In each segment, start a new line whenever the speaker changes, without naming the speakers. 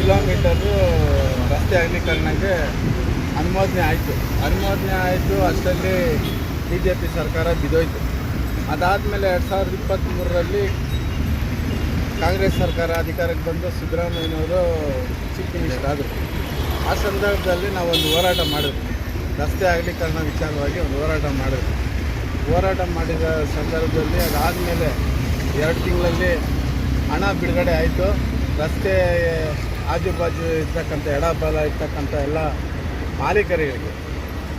Kilometre ರಸ್ತೆ ಅಗಲೀಕರಣಕ್ಕೆ ಅನುಮೋದನೆ ಆಯಿತು. ಅಷ್ಟರಲ್ಲಿ BJP ಸರ್ಕಾರ ಬಿದ್ದೋಯ್ತು. ಅದಾದಮೇಲೆ 2023ರಲ್ಲಿ ಕಾಂಗ್ರೆಸ್ ಸರ್ಕಾರ ಅಧಿಕಾರಕ್ಕೆ ಬಂದು ಸಿದ್ದರಾಮಯ್ಯನವರು ಚೀಫ್ ಮಿನಿಸ್ಟರ್ ಆದರು. ಆ ಸಂದರ್ಭದಲ್ಲಿ ನಾವು ಒಂದು ಹೋರಾಟ ಮಾಡಿದ್ವಿ. ರಸ್ತೆ ಅಗಲೀಕರಣ ವಿಚಾರವಾಗಿ ಒಂದು ಹೋರಾಟ ಮಾಡಿದ ಸಂದರ್ಭದಲ್ಲಿ ಅದಾದಮೇಲೆ 2 ತಿಂಗಳಲ್ಲಿ ಹಣ ಬಿಡುಗಡೆ ಆಯಿತು. ರಸ್ತೆ ಆಜುಬಾಜು ಇರ್ತಕ್ಕಂಥ ಎಡಬಲ ಇರ್ತಕ್ಕಂಥ ಎಲ್ಲ ಮಾಲೀಕರುಗಳಿಗೆ,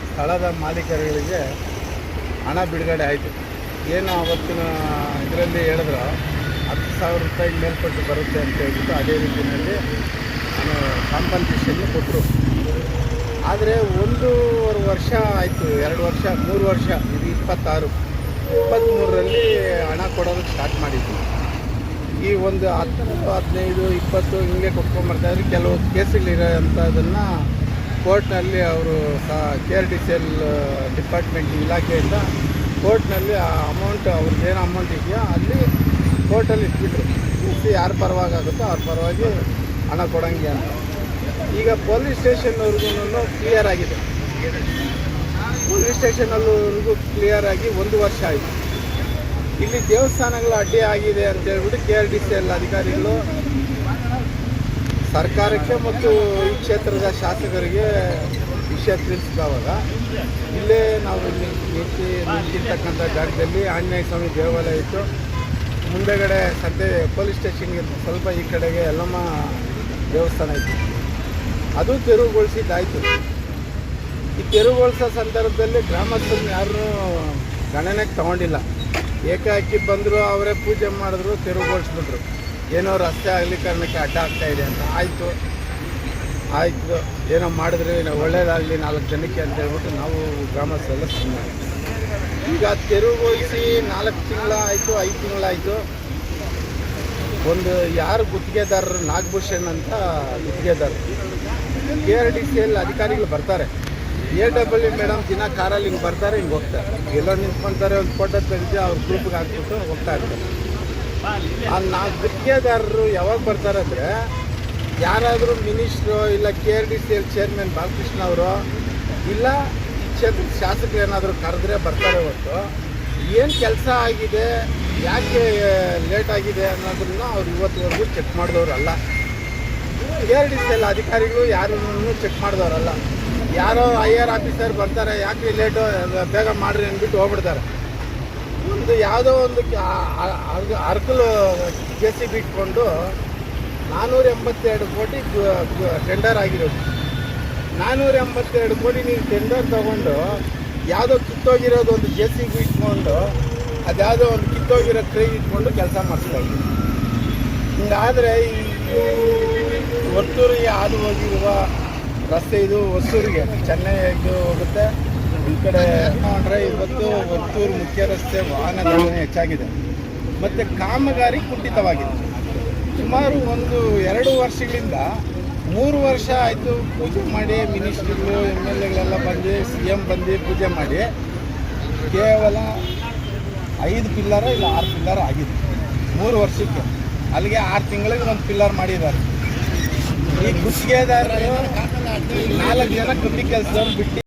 ಸ್ಥಳದ ಮಾಲೀಕರುಗಳಿಗೆ ಹಣ ಬಿಡುಗಡೆ ಆಯಿತು. ಏನು ಅವತ್ತಿನ ಇದರಲ್ಲಿ ಹೇಳಿದ್ರು 10,000 ರೂಪಾಯಿ ಮೇಲ್ಪಟ್ಟು ಬರುತ್ತೆ ಅಂತ ಹೇಳ್ಬಿಟ್ಟು ಅದೇ ರೀತಿಯಲ್ಲಿ ಕಾಂಪನ್ಸೇಷನ್ ಕೊಟ್ಟರು. ಆದರೆ 1.5 ವರ್ಷ ಆಯಿತು, 2 ವರ್ಷ, 3 ವರ್ಷ, ಇದು 23ರಲ್ಲಿ ಹಣ ಕೊಡೋದಕ್ಕೆ ಸ್ಟಾರ್ಟ್ ಮಾಡಿದ್ವಿ. ಈ ಒಂದು 10, 15, 20 ಹಿಂಗೆ ಕೊಟ್ಕೊಂಬರ್ತಾಯಿದ್ರು. ಕೆಲವು ಕೇಸುಗಳಿರೋಂಥದ್ದನ್ನು ಕೋರ್ಟ್ನಲ್ಲಿ ಅವರು KRDCL ಡಿಪಾರ್ಟ್ಮೆಂಟ್ ಇಲಾಖೆಯಿಂದ ಕೋರ್ಟ್ನಲ್ಲಿ ಆ ಅಮೌಂಟ್ ಅವ್ರದ್ದೇನು ಅಮೌಂಟ್ ಇದೆಯೋ ಅಲ್ಲಿ ಕೋರ್ಟಲ್ಲಿ ಇಟ್ಬಿಟ್ರು. ಯಾರು ಪರವಾಗುತ್ತೋ ಅವ್ರ ಪರವಾಗಿ ಹಣ ಕೊಡೋಂಗೆ ಅಂತ. ಈಗ ಪೊಲೀಸ್ ಸ್ಟೇಷನ್ವರೆಗೂ ಕ್ಲಿಯರ್ ಆಗಿದೆ. ಪೊಲೀಸ್ ಸ್ಟೇಷನಲ್ಲಿವರೆಗೂ ಕ್ಲಿಯರ್ ಆಗಿ 1 ವರ್ಷ ಆಯಿತು. ಇಲ್ಲಿ ದೇವಸ್ಥಾನಗಳು ಅಡ್ಡಿ ಆಗಿದೆ ಅಂತೇಳ್ಬಿಟ್ಟು KRDCL ಅಧಿಕಾರಿಗಳು ಸರ್ಕಾರಕ್ಕೆ ಮತ್ತು ಈ ಕ್ಷೇತ್ರದ ಶಾಸಕರಿಗೆ ವಿಷಯ ತಿಳಿಸಿದವಾಗ ಇಲ್ಲೇ ನಾವು ನಿಂತಿರ್ತಕ್ಕಂಥ ಜಾಗದಲ್ಲಿ ಆಂಜನೇಯ ಸ್ವಾಮಿ ದೇವಾಲಯ ಇತ್ತು. ಮುಂದೆಗಡೆ ಸಂತೆ ಪೊಲೀಸ್ ಸ್ಟೇಷನ್ಗೆ ಸ್ವಲ್ಪ ಈ ಕಡೆಗೆ ಯಲ್ಲಮ್ಮ ದೇವಸ್ಥಾನ ಇತ್ತು. ಅದು ತೆರವುಗೊಳಿಸಿದ್ದಾಯಿತು. ಈ ತೆರವುಗೊಳಿಸೋ ಸಂದರ್ಭದಲ್ಲಿ ಗ್ರಾಮಸ್ಥರನ್ನ ಯಾರೂ ಗಣನೆಗೆ ತಗೊಂಡಿಲ್ಲ. ಏಕಾಏಕಿ ಬಂದರು, ಅವರೇ ಪೂಜೆ ಮಾಡಿದ್ರು, ತೆರವುಗೊಳಿಸ್ಬಿಟ್ರು. ಏನೋ ರಸ್ತೆ ಅಗಲೀಕರಣಕ್ಕೆ ಅಡ್ಡ ಆಗ್ತಾಯಿದೆ ಅಂತ. ಆಯಿತು ಏನೋ ಮಾಡಿದ್ರೆ ಒಳ್ಳೇದಾಗಲಿ 4 ಜನಕ್ಕೆ ಅಂತ ಹೇಳ್ಬಿಟ್ಟು ನಾವು ಗ್ರಾಮಸ್ಥರೆಲ್ಲ ಸುಮ್ಮನೆ. ಈಗ ತೆರವುಗೊಳಿಸಿ 4 ತಿಂಗಳಾಯಿತು, 5 ತಿಂಗಳಾಯಿತು. ಒಂದು ಯಾರು ಗುತ್ತಿಗೆದಾರರು, ನಾಗಭೂಷಣ್ ಅಂತ ಗುತ್ತಿಗೆದಾರರು, KRDCL ಅಧಿಕಾರಿಗಳು ಬರ್ತಾರೆ. AW ಮೇಡಮ್ ದಿನ ಕಾರಲ್ಲಿ ಹಿಂಗೆ ಬರ್ತಾರೆ, ಹಿಂಗೆ ಹೋಗ್ತಾರೆ, ಎಲ್ಲೋ ನಿಂತ್ಕೊತಾರೆ, ಒಂದು ಫೋಟೋ ತೆಗೆದು ಅವ್ರ ಗ್ರೂಪ್ಗೆ ಹಾಕ್ಬಿಟ್ಟು ಹೋಗ್ತಾ ಇರ್ತಾರೆ. ಆ ಗುತ್ತಿಗೆದಾರರು ಯಾವಾಗ ಬರ್ತಾರೆ ಅಂದರೆ ಯಾರಾದರೂ ಮಿನಿಸ್ಟ್ರು ಇಲ್ಲ KRDCL ಚೇರ್ಮನ್ ಬಾಲಕೃಷ್ಣ ಅವರು ಇಲ್ಲ ಈ ಕ್ಷೇತ್ರದ ಶಾಸಕರು ಏನಾದರೂ ಕರೆದ್ರೆ ಬರ್ತಾರೆ. ಹೊತ್ತು ಏನು ಕೆಲಸ ಆಗಿದೆ, ಯಾಕೆ ಲೇಟ್ ಆಗಿದೆ ಅನ್ನೋದನ್ನು ಅವ್ರು ಇವತ್ತುವರೆಗೂ ಚೆಕ್ ಮಾಡಿದವರು ಅಲ್ಲ. KRDCL ಅಧಿಕಾರಿಗಳು ಯಾರನ್ನೂ ಚೆಕ್ ಮಾಡಿದವರಲ್ಲ. ಯಾರೋ IR ಆಫೀಸರ್ ಬರ್ತಾರೆ, ಯಾಕೆ ಲೇಟು, ಬೇಗ ಮಾಡಿರಿ ಅಂದ್ಬಿಟ್ಟು ಹೋಗ್ಬಿಡ್ತಾರೆ. ಒಂದು ಯಾವುದೋ ಒಂದು ಅರ್ಕಲು JCB ಇಟ್ಕೊಂಡು 482 ಕೋಟಿ ಟೆಂಡರ್ ಆಗಿರೋದು. 482 ಕೋಟಿ ನೀವು ಟೆಂಡರ್ ತೊಗೊಂಡು ಯಾವುದೋ ಕಿತ್ತೋಗಿರೋದು ಒಂದು JCB ಇಟ್ಕೊಂಡು ಅದ್ಯಾವುದೋ ಒಂದು ಕಿತ್ತೋಗಿರೋ ಕ್ರೈ ಇಟ್ಕೊಂಡು ಕೆಲಸ ಮಾಡಿಸ್ತಾರೆ. ಹಿಂಗಾದರೆ ಈ ಒತ್ತೂರಿಗೆ ಹಾದು ಹೋಗಿರುವ ರಸ್ತೆ, ಇದು ಹೊಸೂರಿಗೆ ಚೆನ್ನೈಗೆ ಹೋಗುತ್ತೆ. ಈ ಕಡೆ ನೋಡ್ರೆ ಇವತ್ತು ಒತ್ತೂರು ಮುಖ್ಯ ರಸ್ತೆ ವಾಹನ ದಟ್ಟಣೆ ಹೆಚ್ಚಾಗಿದೆ ಮತ್ತು ಕಾಮಗಾರಿ ಕುಂಠಿತವಾಗಿದೆ. ಸುಮಾರು 1-2 ವರ್ಷಗಳಿಂದ 3 ವರ್ಷ ಆಯಿತು ಪೂಜೆ ಮಾಡಿ, ಮಿನಿಸ್ಟ್ರುಗಳು MLAಗಳೆಲ್ಲ ಬಂದು CM ಬಂದು ಪೂಜೆ ಮಾಡಿ ಕೇವಲ 5 ಪಿಲ್ಲರ್ ಇಲ್ಲ 6 ಪಿಲ್ಲರ್ ಆಗಿದೆ 3 ವರ್ಷಕ್ಕೆ. ಅಲ್ಲಿಗೆ 6 ತಿಂಗಳಿಗೆ 1 ಪಿಲ್ಲರ್ ಮಾಡಿದ್ದಾರೆ. ಈ ಗುತ್ತಿಗೆದಾರರು 4 ಜನ ಕೃಷಿ ಕೆಲಸದವ್ರು ಬಿಟ್ಟು